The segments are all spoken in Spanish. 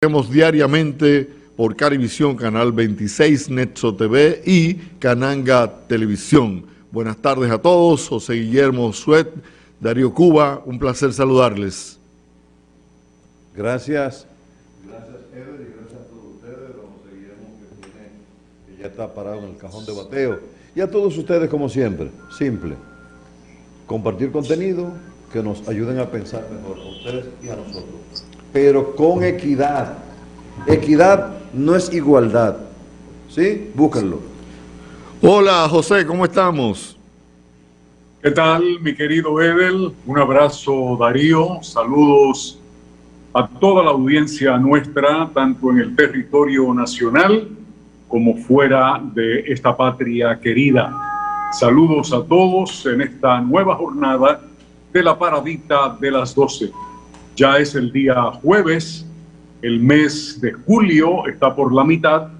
Vemos diariamente por Carivisión, Canal 26, Netso TV y Cananga Televisión. Buenas tardes a todos. José Guillermo Suet, Darío Cuba, un placer saludarles. Gracias. Gracias, Ever, y gracias a todos ustedes, don José Guillermo, que ya está parado en el cajón de bateo. Y a todos ustedes, como siempre, simple. Compartir contenido que nos ayuden a pensar mejor a ustedes y a nosotros. Pero con equidad. Equidad no es igualdad. ¿Sí? Búsquenlo. Hola, José, ¿cómo estamos? ¿Qué tal, mi querido Edel? Un abrazo, Darío. Saludos a toda la audiencia nuestra, tanto en el territorio nacional como fuera de esta patria querida. Saludos a todos en esta nueva jornada de la paradita de las 12. Ya es el día jueves, el mes de julio está por la mitad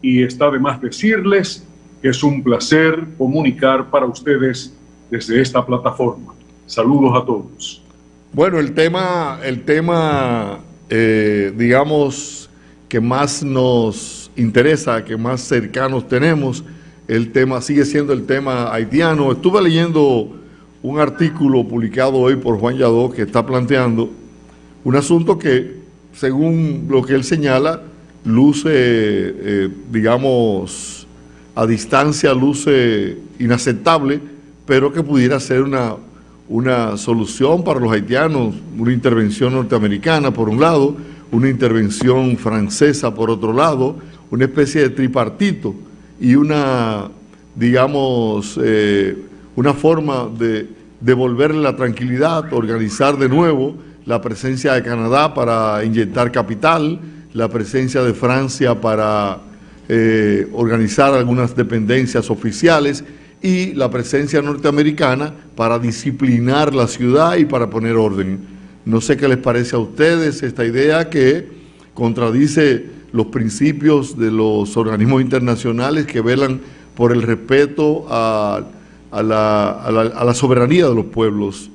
y está de más decirles que es un placer comunicar para ustedes desde esta plataforma. Saludos a todos. Bueno, el tema, digamos, que más nos interesa, que más cercanos tenemos, el tema sigue siendo el tema haitiano. Estuve leyendo un artículo publicado hoy por Juan Yadó que está planteando un asunto que, según lo que él señala, luce, digamos, a distancia, luce inaceptable, pero que pudiera ser una solución para los haitianos, una intervención norteamericana por un lado, una intervención francesa por otro lado, una especie de tripartito y una, digamos, una forma de devolverle la tranquilidad, organizar de nuevo la presencia de Canadá para inyectar capital, la presencia de Francia para organizar algunas dependencias oficiales y la presencia norteamericana para disciplinar la ciudad y para poner orden. No sé qué les parece a ustedes esta idea que contradice los principios de los organismos internacionales que velan por el respeto a la soberanía de los pueblos.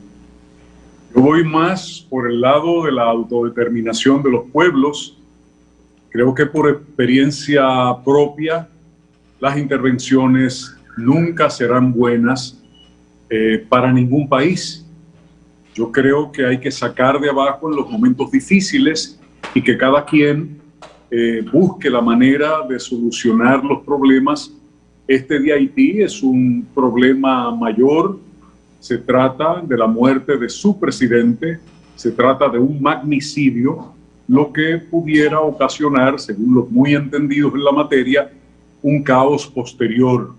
Yo voy más por el lado de la autodeterminación de los pueblos. Creo que por experiencia propia, las intervenciones nunca serán buenas para ningún país. Yo creo que hay que sacar de abajo en los momentos difíciles y que cada quien busque la manera de solucionar los problemas. Este de Haití es un problema mayor. Se trata de la muerte de su presidente, se trata de un magnicidio, lo que pudiera ocasionar, según los muy entendidos en la materia, un caos posterior,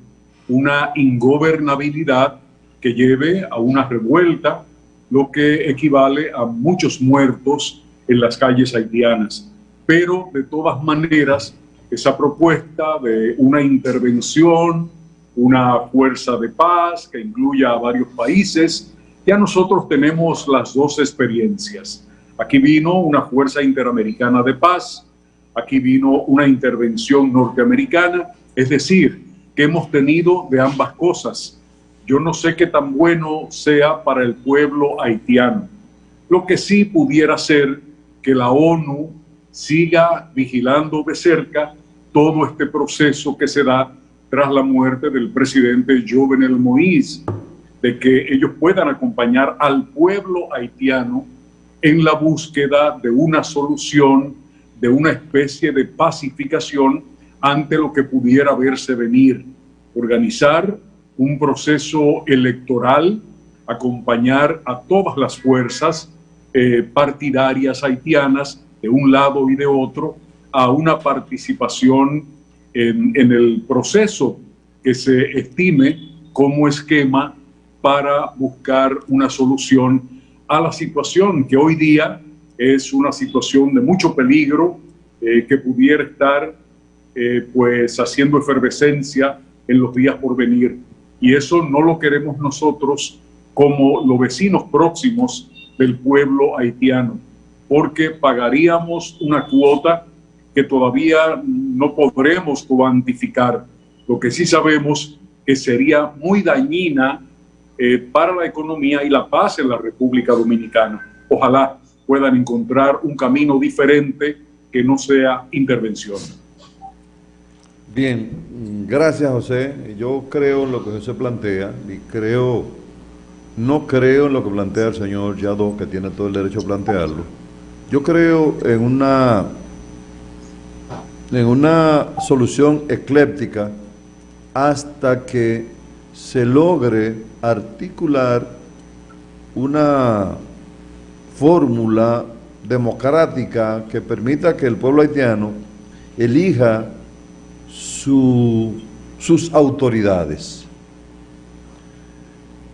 una ingobernabilidad que lleve a una revuelta, lo que equivale a muchos muertos en las calles haitianas. Pero, de todas maneras, esa propuesta de una intervención, una fuerza de paz que incluya a varios países, ya nosotros tenemos las dos experiencias. Aquí vino una fuerza interamericana de paz, aquí vino una intervención norteamericana, es decir, que hemos tenido de ambas cosas. Yo no sé qué tan bueno sea para el pueblo haitiano. Lo que sí pudiera ser que la ONU siga vigilando de cerca todo este proceso que se da tras la muerte del presidente Jovenel Moïse, de que ellos puedan acompañar al pueblo haitiano en la búsqueda de una solución, de una especie de pacificación ante lo que pudiera verse venir. Organizar un proceso electoral, acompañar a todas las fuerzas partidarias haitianas de un lado y de otro a una participación en el proceso que se estime como esquema para buscar una solución a la situación que hoy día es una situación de mucho peligro, que pudiera estar pues haciendo efervescencia en los días por venir. Y eso no lo queremos nosotros como los vecinos próximos del pueblo haitiano, porque pagaríamos una cuota que todavía no podremos cuantificar. Lo que sí sabemos que sería muy dañina para la economía y la paz en la República Dominicana. Ojalá puedan encontrar un camino diferente que no sea intervención. Bien, gracias José. Yo creo en lo que José plantea y no creo en lo que plantea el señor Yadó, que tiene todo el derecho a plantearlo. Yo creo en una solución ecléptica hasta que se logre articular una fórmula democrática que permita que el pueblo haitiano elija sus autoridades.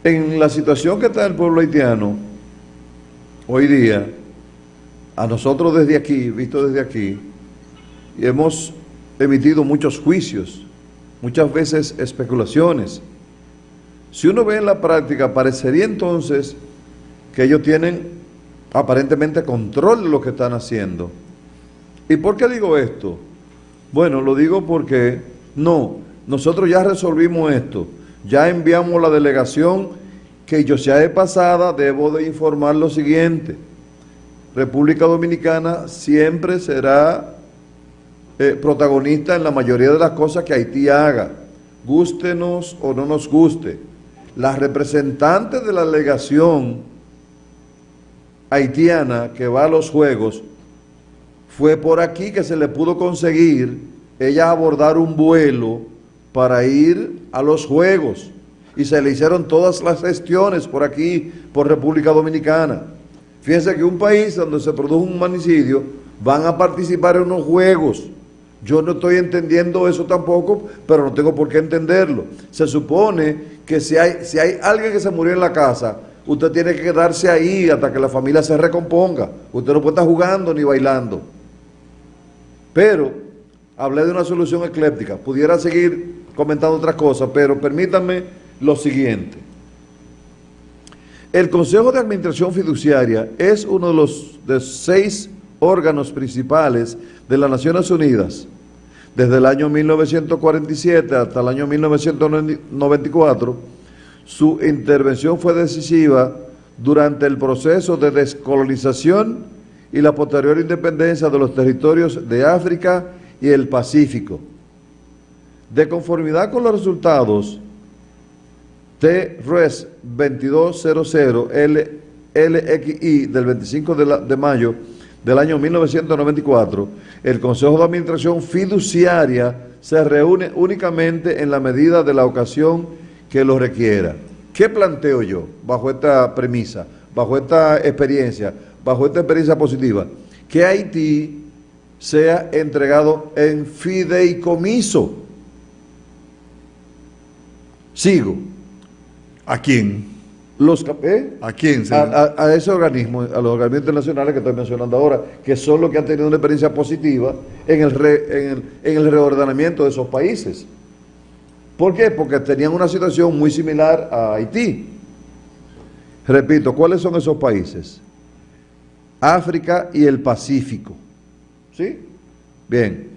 En la situación que está el pueblo haitiano hoy día, a nosotros desde aquí, visto desde aquí, hemos emitido muchos juicios, muchas veces especulaciones. Si uno ve en la práctica, parecería entonces que ellos tienen aparentemente control de lo que están haciendo. ¿Y por qué digo esto? Bueno, lo digo porque nosotros ya resolvimos esto, ya enviamos la delegación, que yo sea de pasada, debo de informar lo siguiente: República Dominicana siempre será protagonista en la mayoría de las cosas que Haití haga, gústenos o no nos guste. La representante de la delegación haitiana que va a los Juegos, fue por aquí que se le pudo conseguir ella abordar un vuelo para ir a los Juegos, y se le hicieron todas las gestiones por aquí, por República Dominicana. Fíjense que un país donde se produjo un magnicidio van a participar en unos Juegos. Yo no estoy entendiendo eso tampoco, pero no tengo por qué entenderlo. Se supone que si hay alguien que se murió en la casa, usted tiene que quedarse ahí hasta que la familia se recomponga. Usted no puede estar jugando ni bailando. Pero hablé de una solución ecléptica. Pudiera seguir comentando otras cosas, pero permítanme lo siguiente. El Consejo de Administración Fiduciaria es uno de los 6 órganos principales de las Naciones Unidas. Desde el año 1947 hasta el año 1994, su intervención fue decisiva durante el proceso de descolonización y la posterior independencia de los territorios de África y el Pacífico. De conformidad con los resultados T-RES 2200 LXI del 25 de mayo del año 1994, el Consejo de Administración Fiduciaria se reúne únicamente en la medida de la ocasión que lo requiera. ¿Qué planteo yo bajo esta premisa, bajo esta experiencia positiva? Que Haití sea entregado en fideicomiso. Sigo. ¿A quién? ¿A quién? A ese organismo, a los organismos internacionales que estoy mencionando ahora, que son los que han tenido una experiencia positiva en el reordenamiento de esos países. ¿Por qué? Porque tenían una situación muy similar a Haití. Repito, ¿cuáles son esos países? África y el Pacífico. ¿Sí? Bien.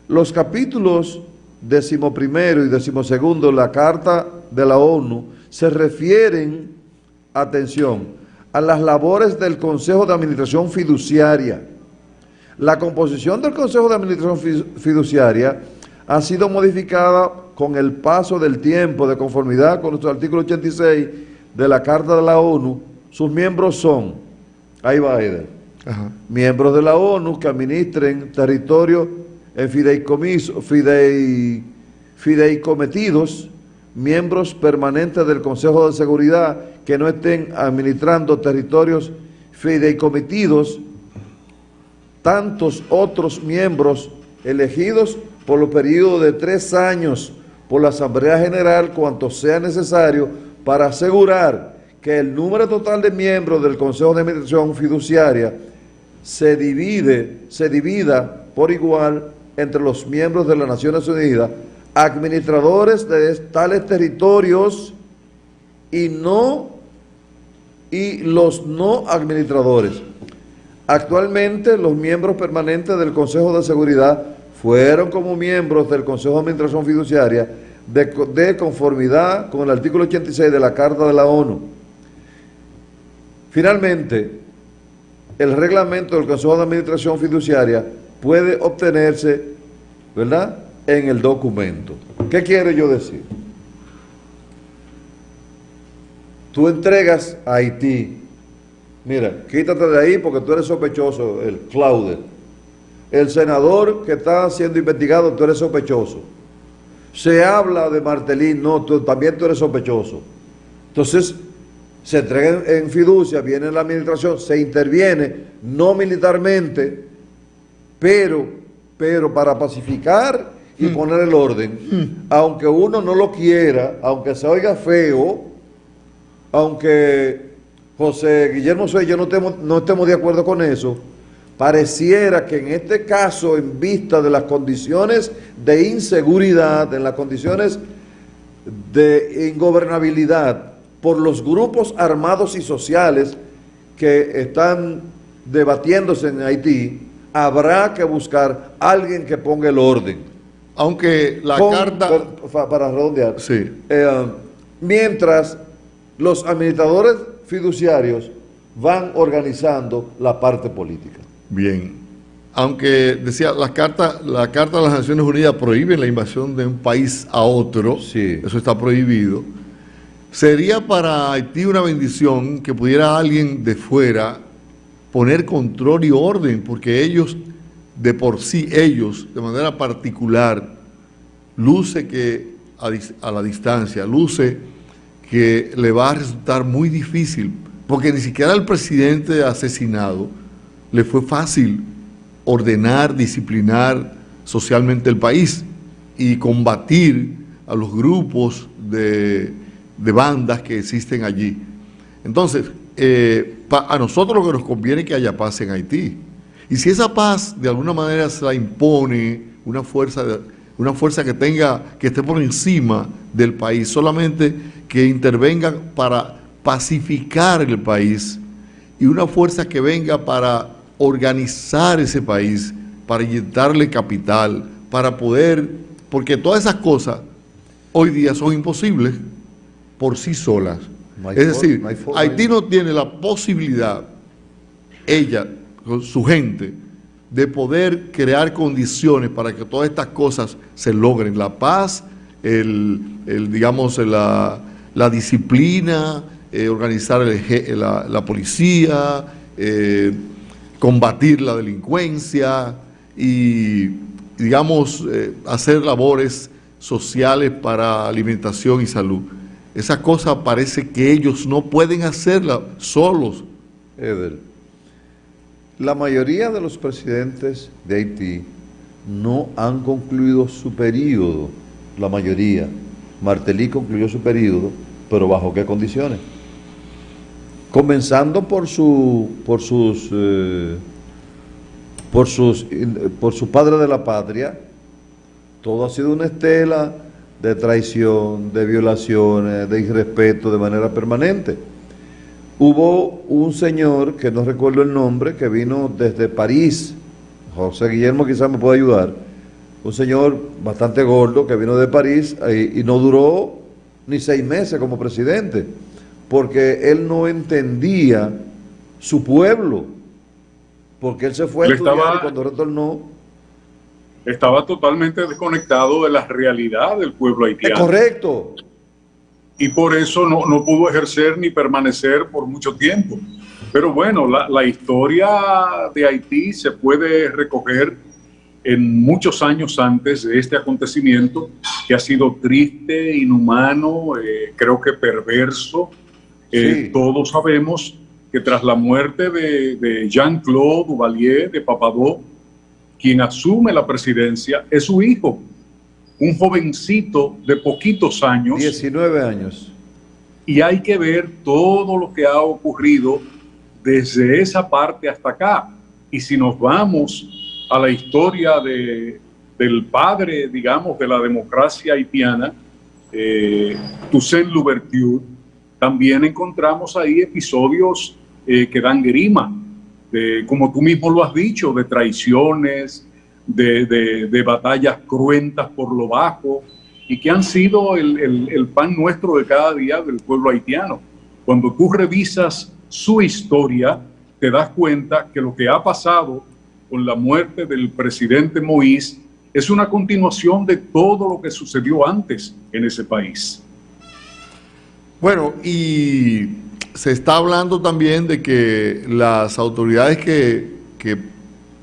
Los capítulos 11º y 12º de la Carta de la ONU se refieren, atención, a las labores del Consejo de Administración Fiduciaria. La composición del Consejo de Administración Fiduciaria ha sido modificada con el paso del tiempo de conformidad con nuestro artículo 86 de la Carta de la ONU. Sus miembros son, ahí va Eder, miembros de la ONU que administren territorios en fideicometidos, miembros permanentes del Consejo de Seguridad que no estén administrando territorios fideicometidos, tantos otros miembros elegidos por los periodos de 3 años por la Asamblea General, cuanto sea necesario, para asegurar que el número total de miembros del Consejo de Administración Fiduciaria se divida por igual entre los miembros de las Naciones Unidas, administradores de tales territorios y los no administradores. Actualmente los miembros permanentes del Consejo de Seguridad fueron como miembros del Consejo de Administración Fiduciaria de conformidad con el artículo 86 de la Carta de la ONU. Finalmente, el reglamento del Consejo de Administración Fiduciaria puede obtenerse, ¿verdad?, en el documento. ¿Qué quiero yo decir? Tú entregas a Haití, mira, quítate de ahí porque tú eres sospechoso, el fraude. El senador que está siendo investigado, tú eres sospechoso. Se habla de Martelín, no, también tú eres sospechoso. Entonces, se entrega en fiducia, viene la administración, se interviene, no militarmente, pero para pacificar y poner el orden. Aunque uno no lo quiera, aunque se oiga feo, aunque José Guillermo y yo no estemos de acuerdo con eso, pareciera que en este caso, en vista de las condiciones de inseguridad, en las condiciones de ingobernabilidad, por los grupos armados y sociales que están debatiéndose en Haití, habrá que buscar a alguien que ponga el orden. Aunque la carta... Para redondear. Sí. Mientras los administradores fiduciarios van organizando la parte política. Bien. Aunque decía, la carta de las Naciones Unidas prohíbe la invasión de un país a otro. Sí. Eso está prohibido. Sería para Haití una bendición que pudiera alguien de fuera poner control y orden, porque ellos, de por sí, ellos, de manera particular, luce que a la distancia, luce que le va a resultar muy difícil, porque ni siquiera al presidente asesinado le fue fácil ordenar, disciplinar socialmente el país y combatir a los grupos de bandas que existen allí. Entonces, a nosotros lo que nos conviene es que haya paz en Haití. Y si esa paz de alguna manera se la impone una fuerza que esté por encima del país, solamente que intervenga para pacificar el país, y una fuerza que venga para organizar ese país, para inyectarle capital, para poder, porque todas esas cosas hoy día son imposibles por sí solas. Es decir, Haití no tiene la posibilidad, ella, con su gente, de poder crear condiciones para que todas estas cosas se logren. La paz, digamos, la disciplina, organizar la policía, combatir la delincuencia y, digamos, hacer labores sociales para alimentación y salud. Esa cosa parece que ellos no pueden hacerla solos. Eder, la mayoría de los presidentes de Haití no han concluido su periodo, la mayoría. Martelly concluyó su periodo, pero ¿bajo qué condiciones? Comenzando por su padre de la patria, todo ha sido una estela de traición, de violaciones, de irrespeto de manera permanente. Hubo un señor, que no recuerdo el nombre, que vino desde París, José Guillermo quizás me pueda ayudar, un señor bastante gordo que vino de París y no duró ni 6 meses como presidente, porque él no entendía su pueblo, porque él se fue a estudiar y cuando retornó... Estaba totalmente desconectado de la realidad del pueblo haitiano. Es correcto. Y por eso no pudo ejercer ni permanecer por mucho tiempo. Pero bueno, la historia de Haití se puede recoger en muchos años antes de este acontecimiento, que ha sido triste, inhumano, creo que perverso. Sí. Todos sabemos que tras la muerte de Jean-Claude Duvalier de Papadoc, quien asume la presidencia es su hijo, un jovencito de poquitos años. 19 años. Y hay que ver todo lo que ha ocurrido desde esa parte hasta acá. Y si nos vamos a la historia del padre, digamos, de la democracia haitiana, Toussaint Louverture, también encontramos ahí episodios que dan grima. Como tú mismo lo has dicho, de traiciones, de batallas cruentas por lo bajo, y que han sido el pan nuestro de cada día del pueblo haitiano. Cuando tú revisas su historia, te das cuenta que lo que ha pasado con la muerte del presidente Moïse es una continuación de todo lo que sucedió antes en ese país. Bueno, y se está hablando también de que las autoridades que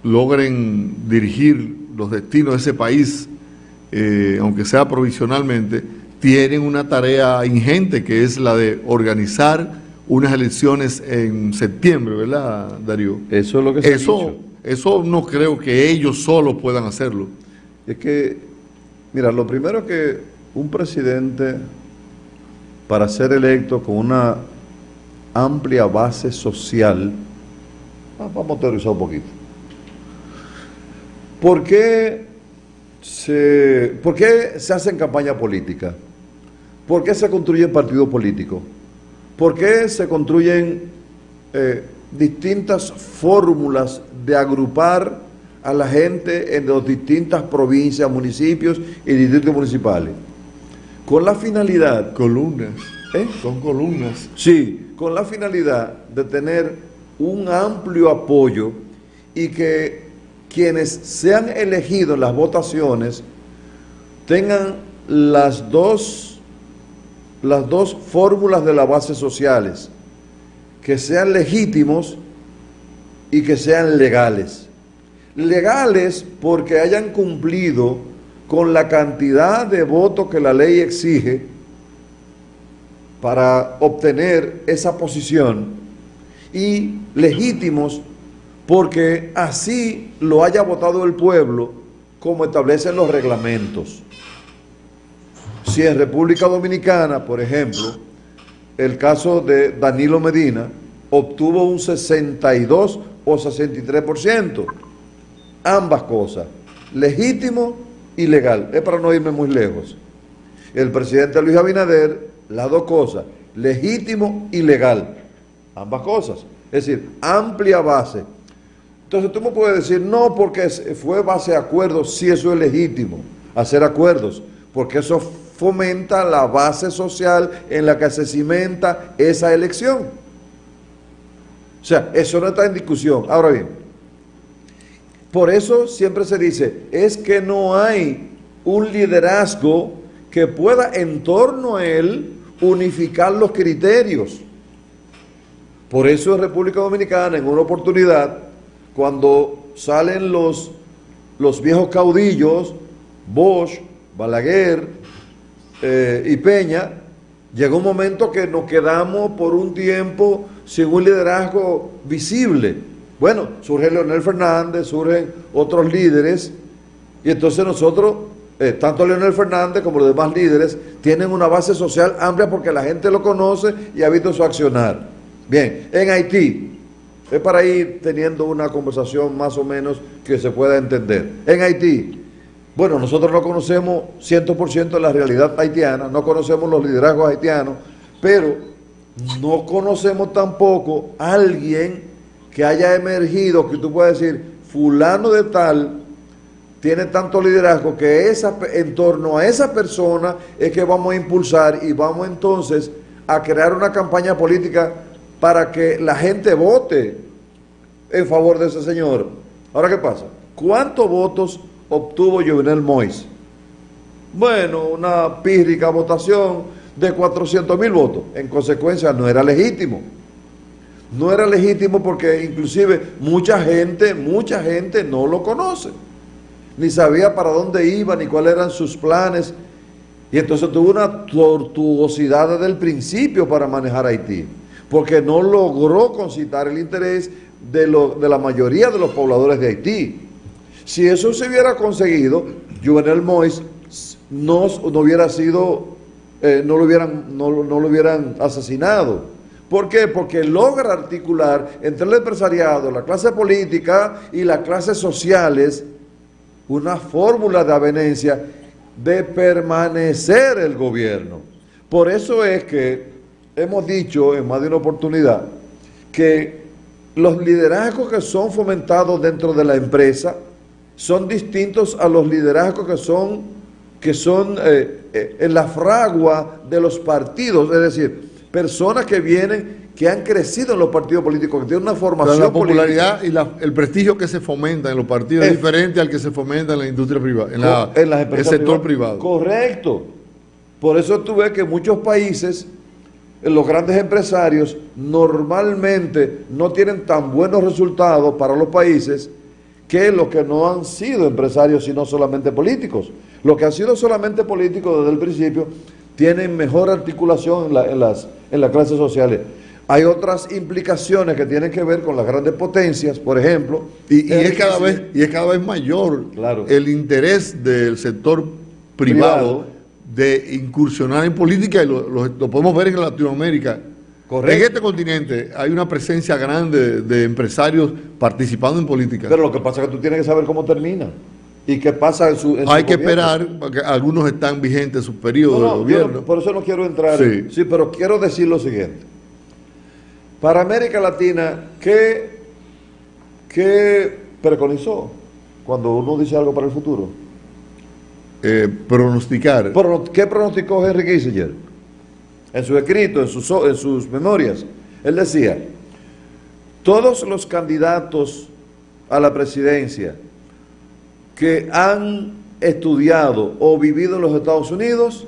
logren dirigir los destinos de ese país, aunque sea provisionalmente, tienen una tarea ingente que es la de organizar unas elecciones en septiembre, ¿verdad, Darío? Eso es lo que se ha dicho. Eso no creo que ellos solos puedan hacerlo. Es que, mira, lo primero que un presidente, para ser electo con una amplia base social, vamos a teorizar un poquito. ¿Por qué se hacen campaña política? ¿Por qué se construyen partidos políticos? ¿Por qué se construyen distintas fórmulas de agrupar a la gente en las distintas provincias, municipios y distritos municipales? Con la finalidad... Columnas. Son columnas. Sí, con la finalidad de tener un amplio apoyo y que quienes sean elegidos en las votaciones tengan las dos fórmulas de las bases sociales, que sean legítimos y que sean legales. Legales porque hayan cumplido con la cantidad de votos que la ley exige para obtener esa posición, y legítimos porque así lo haya votado el pueblo como establecen los reglamentos. Si en República Dominicana, por ejemplo, el caso de Danilo Medina obtuvo un 62 o 63%, ambas cosas, legítimo y legal, es para no irme muy lejos. El presidente Luis Abinader, las dos cosas, legítimo y legal, ambas cosas, es decir, amplia base. Entonces tú me puedes decir, no, porque fue base de acuerdos, sí, eso es legítimo, hacer acuerdos, porque eso fomenta la base social en la que se cimenta esa elección. O sea, eso no está en discusión. Ahora bien, por eso siempre se dice, es que no hay un liderazgo que pueda en torno a él unificar los criterios. Por eso en República Dominicana, en una oportunidad, cuando salen los viejos caudillos, Bosch, Balaguer y Peña, llegó un momento que nos quedamos por un tiempo sin un liderazgo visible. Bueno, surge Leonel Fernández, surgen otros líderes, y entonces nosotros, tanto Leonel Fernández como los demás líderes, tienen una base social amplia porque la gente lo conoce y ha visto su accionar. Bien, en Haití, es para ir teniendo una conversación más o menos que se pueda entender. En Haití, bueno, nosotros no conocemos 100% la realidad haitiana, no conocemos los liderazgos haitianos, pero no conocemos tampoco a alguien que haya emergido, que tú puedas decir, fulano de tal tiene tanto liderazgo que en torno a esa persona es que vamos a impulsar y vamos entonces a crear una campaña política para que la gente vote en favor de ese señor. Ahora, ¿qué pasa? ¿Cuántos votos obtuvo Jovenel Moïse? Bueno, una pírrica votación de 400,000 votos. En consecuencia, no era legítimo. No era legítimo porque inclusive mucha gente no lo conoce. Ni sabía para dónde iba, ni cuáles eran sus planes. Y entonces tuvo una tortuosidad desde el principio para manejar Haití, porque no logró concitar el interés de la mayoría de los pobladores de Haití. Si eso se hubiera conseguido, Jovenel Moïse no lo hubieran asesinado. ¿Por qué? Porque logra articular entre el empresariado, la clase política y las clases sociales una fórmula de avenencia de permanecer el gobierno. Por eso es que hemos dicho en más de una oportunidad que los liderazgos que son fomentados dentro de la empresa son distintos a los liderazgos que son en la fragua de los partidos, es decir, personas que vienen que han crecido en los partidos políticos, que tienen una Pero formación la popularidad política, y el prestigio que se fomenta en los partidos es diferente al que se fomenta en la industria privada, en las el empresas sector privadas. privado. Correcto. Por eso tú ves que en muchos países los grandes empresarios normalmente no tienen tan buenos resultados para los países que los que no han sido empresarios, sino solamente políticos. Los que han sido solamente políticos desde el principio tienen mejor articulación en las clases sociales. Hay otras implicaciones que tienen que ver con las grandes potencias, por ejemplo. Y es cada vez mayor, claro, el interés del sector privado de incursionar en política, y lo podemos ver en Latinoamérica. Correcto. En este continente hay una presencia grande de empresarios participando en política. Pero lo que pasa es que tú tienes que saber cómo termina y qué pasa en su Hay que gobierno. esperar, porque algunos están vigentes sus periodos de gobierno. Por eso no quiero entrar. Sí. Pero quiero decir lo siguiente. Para América Latina, ¿qué preconizó cuando uno dice algo para el futuro? Pronosticar. ¿Qué pronosticó Henry Kissinger? En su escrito, en sus memorias, él decía, todos los candidatos a la presidencia que han estudiado o vivido en los Estados Unidos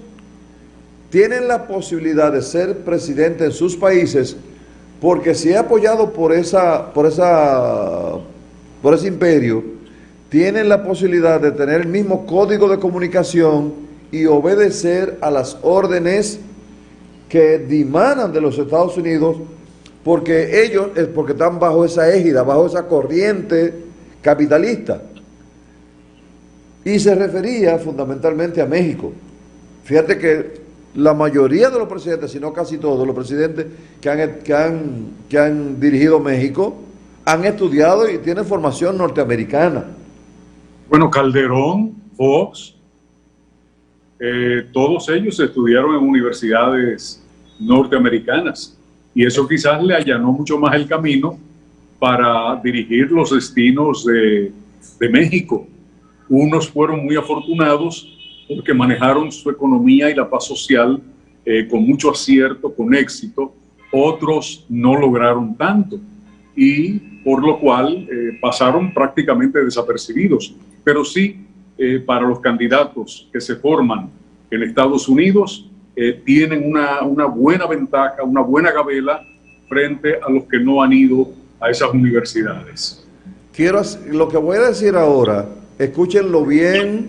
tienen la posibilidad de ser presidente en sus países, porque si es apoyado por ese imperio, tienen la posibilidad de tener el mismo código de comunicación y obedecer a las órdenes que dimanan de los Estados Unidos, porque porque están bajo esa égida, bajo esa corriente capitalista. Y se refería fundamentalmente a México. Fíjate que la mayoría de los presidentes, si no casi todos los presidentes que han dirigido México, han estudiado y tienen formación norteamericana. Bueno, Calderón, Fox, todos ellos estudiaron en universidades norteamericanas y eso quizás le allanó mucho más el camino para dirigir los destinos de México. Unos fueron muy afortunados porque manejaron su economía y la paz social con mucho acierto, con éxito. Otros no lograron tanto y por lo cual pasaron prácticamente desapercibidos. Pero sí, para los candidatos que se forman en Estados Unidos, tienen una buena ventaja, una buena frente a los que no han ido a esas universidades. Lo que voy a decir ahora, escúchenlo bien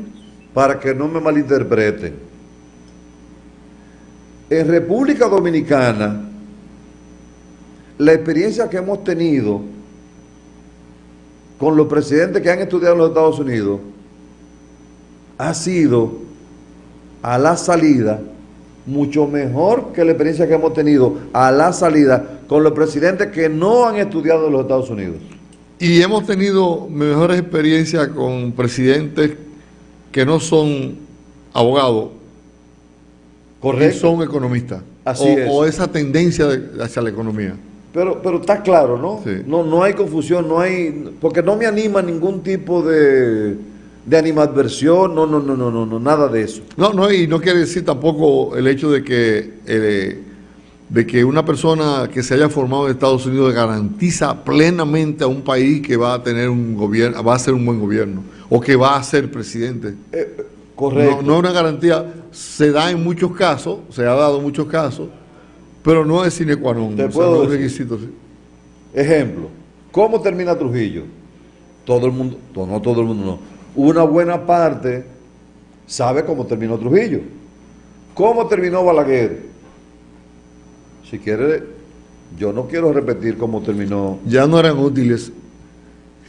para que no me malinterpreten. En República Dominicana, la experiencia que hemos tenido con los presidentes que han estudiado en los Estados Unidos ha sido a la salida mucho mejor que la experiencia que hemos tenido a la salida con los presidentes que no han estudiado en los Estados Unidos. Y hemos tenido mejores experiencias con presidentes que no son abogados, correcto, y son economistas. Así es. O esa tendencia hacia la economía. Pero está claro, ¿no? Sí. No hay confusión, porque no me anima ningún tipo de animadversión, no, nada de eso. Y no quiere decir tampoco el hecho de que una persona que se haya formado en Estados Unidos garantiza plenamente a un país que va a tener un gobierno, va a ser un buen gobierno, o que va a ser presidente. Correcto. No es una garantía, se da en muchos casos, se ha dado en muchos casos, pero no es sine qua non, Te o sea, puedo no es decir. requisito. Sí. Ejemplo, ¿cómo termina Trujillo? Todo el mundo, no todo el mundo, no. Una buena parte sabe cómo terminó Trujillo. ¿Cómo terminó Balaguer? Si quiere, yo no quiero repetir cómo terminó. Ya no eran útiles,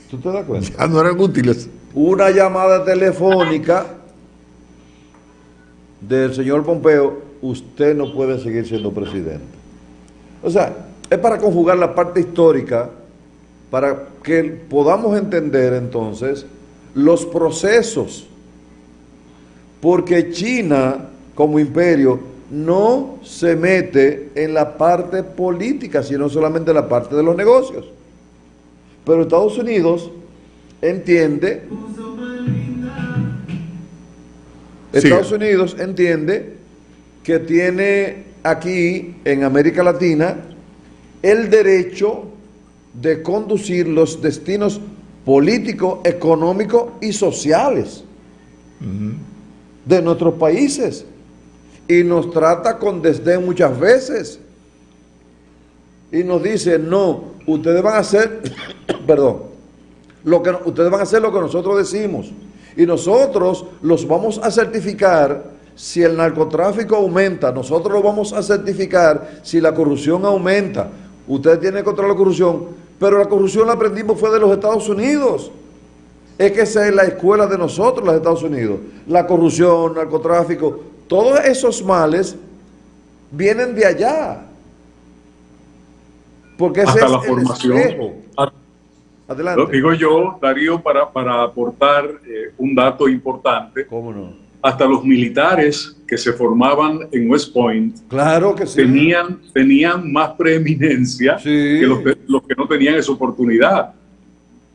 ¿Tú te das cuenta? ya no eran útiles. Una llamada telefónica del señor Pompeo, usted no puede seguir siendo presidente. O sea, es para conjugar la parte histórica, para que podamos entender entonces los procesos, porque China como imperio no se mete en la parte política, sino solamente en la parte de los negocios. Pero Estados Unidos entiende, Estados Unidos entiende que tiene aquí en América Latina el derecho de conducir los destinos políticos, económicos y sociales de nuestros países. Y nos trata con desdén muchas veces. Y nos dice, no, ustedes van a hacer, perdón, ustedes van a hacer lo que nosotros decimos. Y nosotros los vamos a certificar si el narcotráfico aumenta. Nosotros lo vamos a certificar si la corrupción aumenta. Ustedes tienen contra la corrupción, pero la corrupción la aprendimos fue de los Estados Unidos. Es que esa es la escuela de nosotros, los Estados Unidos. La corrupción, narcotráfico, todos esos males vienen de allá. Porque ese hasta es la el formación. espejo. Adelante. Lo digo yo, Darío, para aportar un dato importante. ¿Cómo no? Hasta los militares que se formaban en West Point Claro que sí. tenían más preeminencia Sí. que los que no tenían esa oportunidad.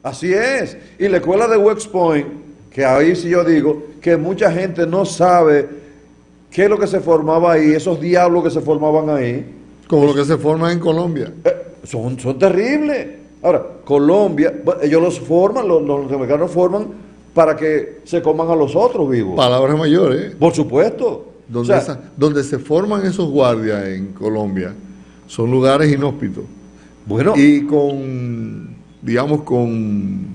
Así es. Y la escuela de West Point, que ahí sí yo digo que mucha gente no sabe qué es lo que se formaba ahí, esos diablos que se formaban ahí. Como lo que se forma en Colombia. Son terribles. Ahora, Colombia, bueno, ellos los forman, los americanos forman para que se coman a los otros vivos. Palabras mayores. Por supuesto. Donde, O sea, donde se forman esos guardias en Colombia son lugares inhóspitos. bueno, Y con, digamos, con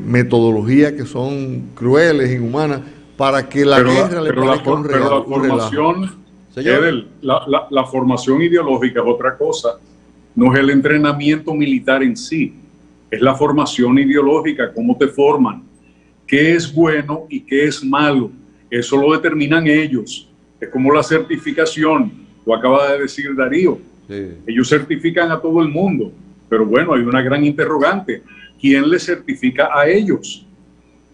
metodologías que son crueles, inhumanas, para que la guerra le parezca un pero la relajo. formación, Señor. Edel, la formación ideológica es otra cosa. No es el entrenamiento militar en sí, es la formación ideológica, cómo te forman, qué es bueno y qué es malo. Eso lo determinan ellos. Es como la certificación, lo acaba de decir Darío. sí. Ellos certifican a todo el mundo, pero bueno, hay una gran interrogante. ¿Quién les certifica a ellos?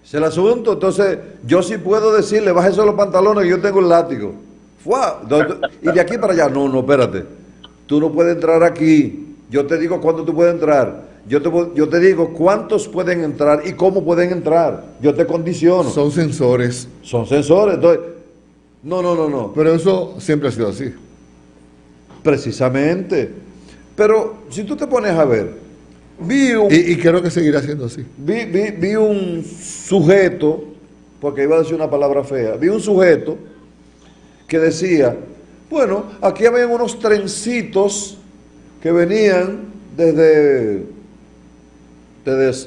Es el asunto. Entonces, yo sí puedo decirle, bájese los pantalones que yo tengo el látigo. ¡Fua! Y de aquí para allá, no, espérate. Tú no puedes entrar aquí. Yo te digo cuándo tú puedes entrar. Yo te digo cuántos pueden entrar y cómo pueden entrar. Yo te condiciono. Son sensores. Son sensores. Entonces, no. Pero eso siempre ha sido así. Precisamente. Pero si tú te pones a ver, vi Y creo que seguirá siendo así. vi un sujeto, porque iba a decir una palabra fea, vi un sujeto que decía, bueno, aquí habían unos trencitos que venían desde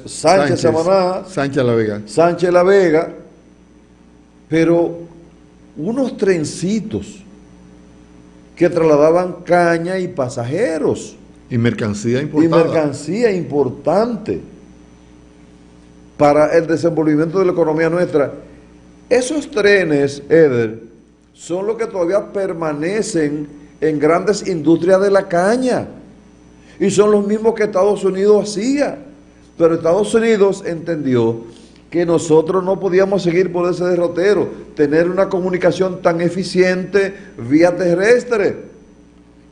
Sánchez Samaná, Sánchez La Vega. Sánchez La Vega, pero unos trencitos que trasladaban caña y pasajeros. Y mercancía Y importada. mercancía importante para el desenvolvimiento de la economía nuestra. Esos trenes, Eder, son los que todavía permanecen en grandes industrias de la caña. Y son los mismos que Estados Unidos hacía. Pero Estados Unidos entendió que nosotros no podíamos seguir por ese derrotero, tener una comunicación tan eficiente vía terrestre.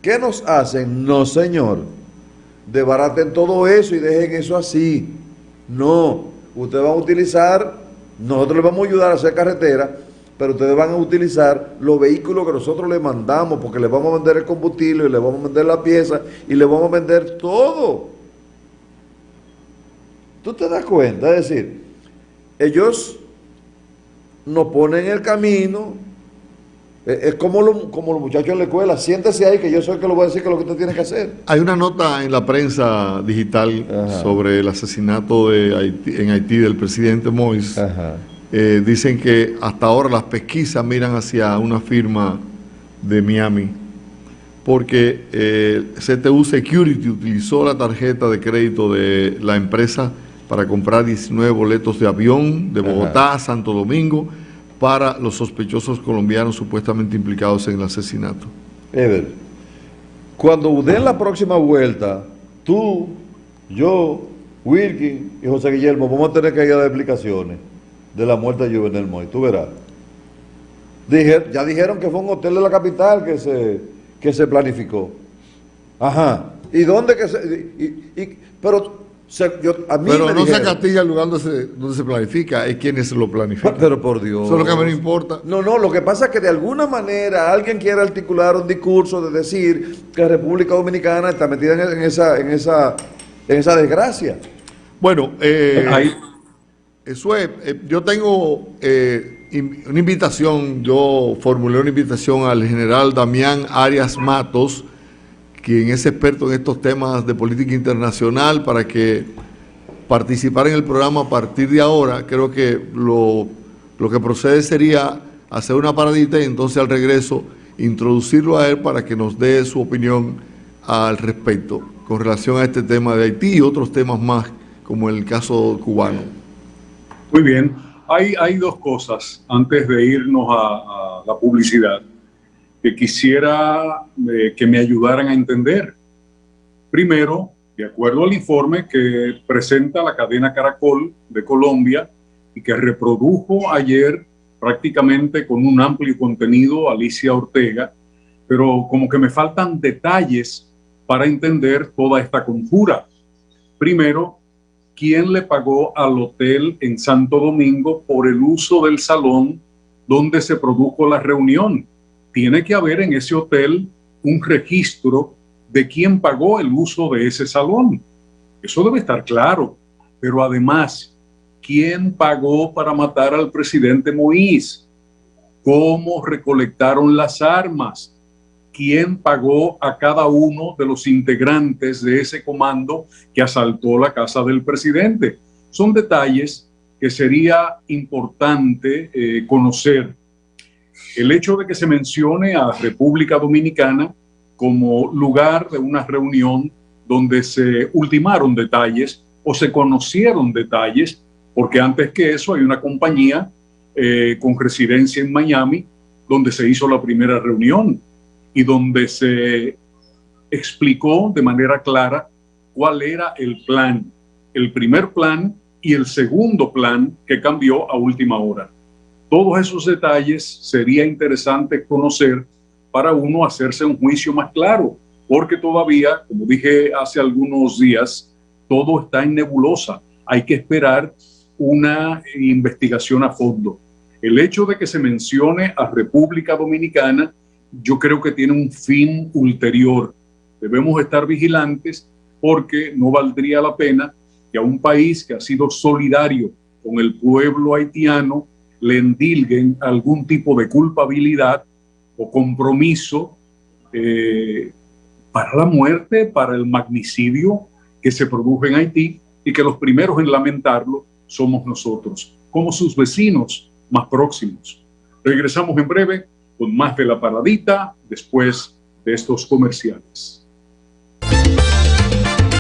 ¿Qué nos hacen? No, señor. Desbaraten todo eso y dejen eso así. No, ustedes van a utilizar, nosotros les vamos a ayudar a hacer carretera, pero ustedes van a utilizar los vehículos que nosotros les mandamos, porque les vamos a vender el combustible, les vamos a vender la pieza y les vamos a vender todo. ¿Tú te das cuenta? Es decir, ellos nos ponen en el camino. Es como los muchachos en la escuela, siéntese ahí que yo soy el que lo voy a decir que es lo que usted tiene que hacer. Hay una nota en la prensa digital Ajá. sobre el asesinato en Haití del presidente Moïse. Ajá. Dicen que hasta ahora las pesquisas miran hacia una firma de Miami, porque CTU Security utilizó la tarjeta de crédito de la empresa para comprar 19 boletos de avión de Bogotá a Santo Domingo para los sospechosos colombianos supuestamente implicados en el asesinato. Ever, cuando den la próxima vuelta, tú, yo, Wilkin y José Guillermo vamos a tener que ir a dar explicaciones de la muerte de Juvenel Moïse, tú verás. Ya dijeron que fue un hotel de la capital que se planificó. Ajá. ¿Y dónde que se...? Pero A mí Pero me no se dijeron, castiga el lugar donde se planifica, es quienes lo planifican. pero por Dios. Eso es lo que a mí me importa. No, lo que pasa es que de alguna manera alguien quiere articular un discurso de decir que la República Dominicana está metida en esa desgracia. Bueno, Ahí, eso es, yo tengo una invitación, yo formulé una invitación al general Damián Arias Matos, quien es experto en estos temas de política internacional, para que participara en el programa a partir de ahora. Creo que lo que procede sería hacer una paradita y entonces al regreso introducirlo a él para que nos dé su opinión al respecto con relación a este tema de Haití y otros temas más, como el caso cubano. muy bien. Hay dos cosas antes de irnos a la publicidad que quisiera que me ayudaran a entender. Primero, de acuerdo al informe que presenta la cadena Caracol de Colombia y que reprodujo ayer prácticamente con un amplio contenido Alicia Ortega, pero como que me faltan detalles para entender toda esta conjura. Primero, ¿quién le pagó al hotel en Santo Domingo por el uso del salón donde se produjo la reunión? Tiene que haber en ese hotel un registro de quién pagó el uso de ese salón. Eso debe estar claro. Pero además, ¿quién pagó para matar al presidente Moïse? ¿Cómo recolectaron las armas? ¿Quién pagó a cada uno de los integrantes de ese comando que asaltó la casa del presidente? Son detalles que sería importante conocer. El hecho de que se mencione a República Dominicana como lugar de una reunión donde se ultimaron detalles o se conocieron detalles, porque antes que eso hay una compañía con residencia en Miami donde se hizo la primera reunión y donde se explicó de manera clara cuál era el plan, el primer plan y el segundo plan que cambió a última hora. Todos esos detalles sería interesante conocer para uno hacerse un juicio más claro, porque todavía, como dije hace algunos días, todo está en nebulosa. Hay que esperar una investigación a fondo. El hecho de que se mencione a República Dominicana, yo creo que tiene un fin ulterior. Debemos estar vigilantes porque no valdría la pena que a un país que ha sido solidario con el pueblo haitiano le endilguen algún tipo de culpabilidad o compromiso para la muerte, para el magnicidio que se produjo en Haití y que los primeros en lamentarlo somos nosotros, como sus vecinos más próximos. Regresamos en breve con más de La Paradita después de estos comerciales.